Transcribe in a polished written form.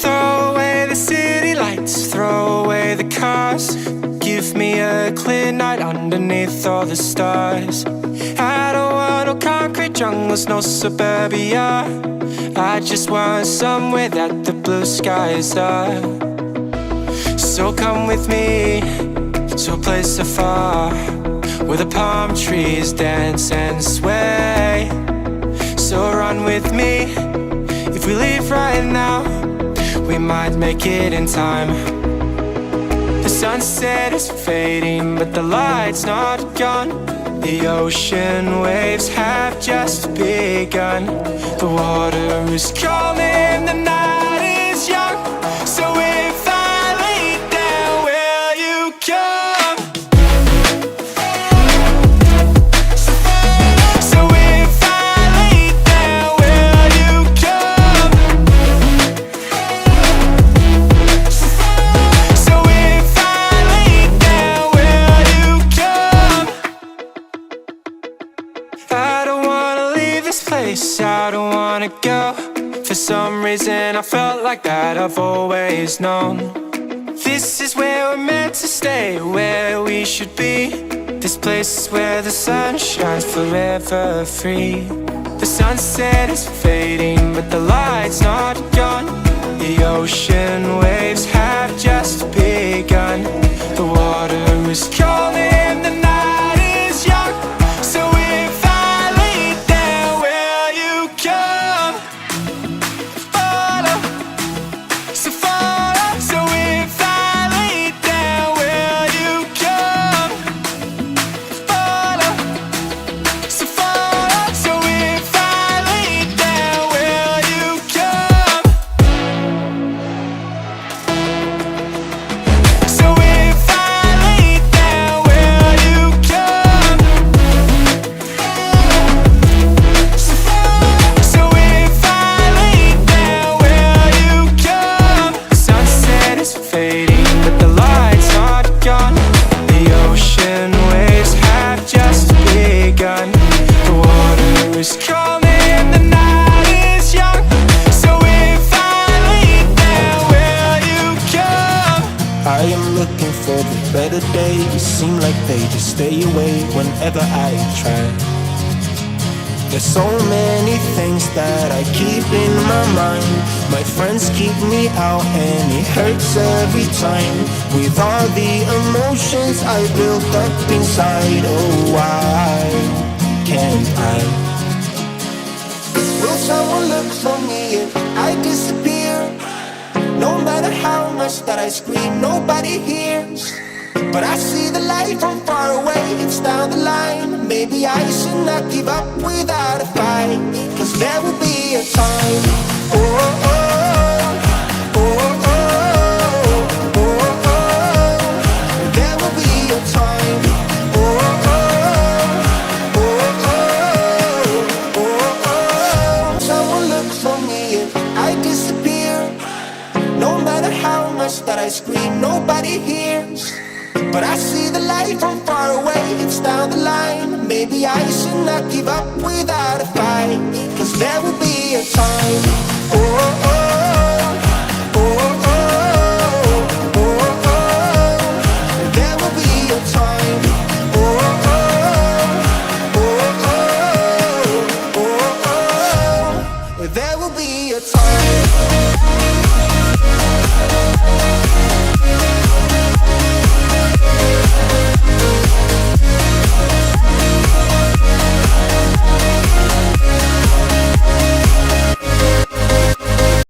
Throw away the city lights, throw away the cars. Give me a clear night underneath all the stars. I don't want no concrete jungles, no suburbia. I just want somewhere that the blue skies are. So come with me to a place afar, where the palm trees dance and sway. So run with me. If we leave right now, we might make it in time. The sunset is fading, but the light's not gone. The ocean waves have just begun. The water is calling, the night is young. So if I lay down, will you come? So if I lay down, will you come? So if I lay down, will you come? I don't wanna leave this place, I don't wanna go. For some reason I felt like that I've always known. This is where we're meant to stay, where we should be. This place is where the sun shines forever free. The sunset is fading, but the light's not gone. The ocean waves have just begun. The water is calling, the night is young. So if I lay down, will you come? Follow, so follow. So if I lay down, will you come? Follow, so follow. So if I lay down, will you come? So if I lay down, will you come? So if I lay down, will you come? The sunset is fading, but the light's not gone. The ocean waves have just begun. The water is calling, the night is young. So if I lay down, will you come? I am looking for the better days. Seem like they just stay away whenever I try. There's so many things that I keep in my mind. My friends keep me out and it hurts every time. With all the emotions I built up inside, oh why can't I? Will someone look for me if I disappear? No matter how much that I scream, nobody hears. But I see the light from far away, it's down the line. Maybe I should not give up without a fight, 'cause there will be a time. Oh, oh, oh, oh, oh, oh, oh. There will be a time. Oh, oh, oh, oh, oh, oh. Someone look for me if I disappear. No matter how much that I scream, nobody hears. But I see the light from far away, it's down the line. Maybe I should not give up without a fight, 'cause there will be a time. Oh, oh, oh, oh, oh, oh, oh. There will be a time. Oh, oh, oh, oh, oh, oh. There will be a time.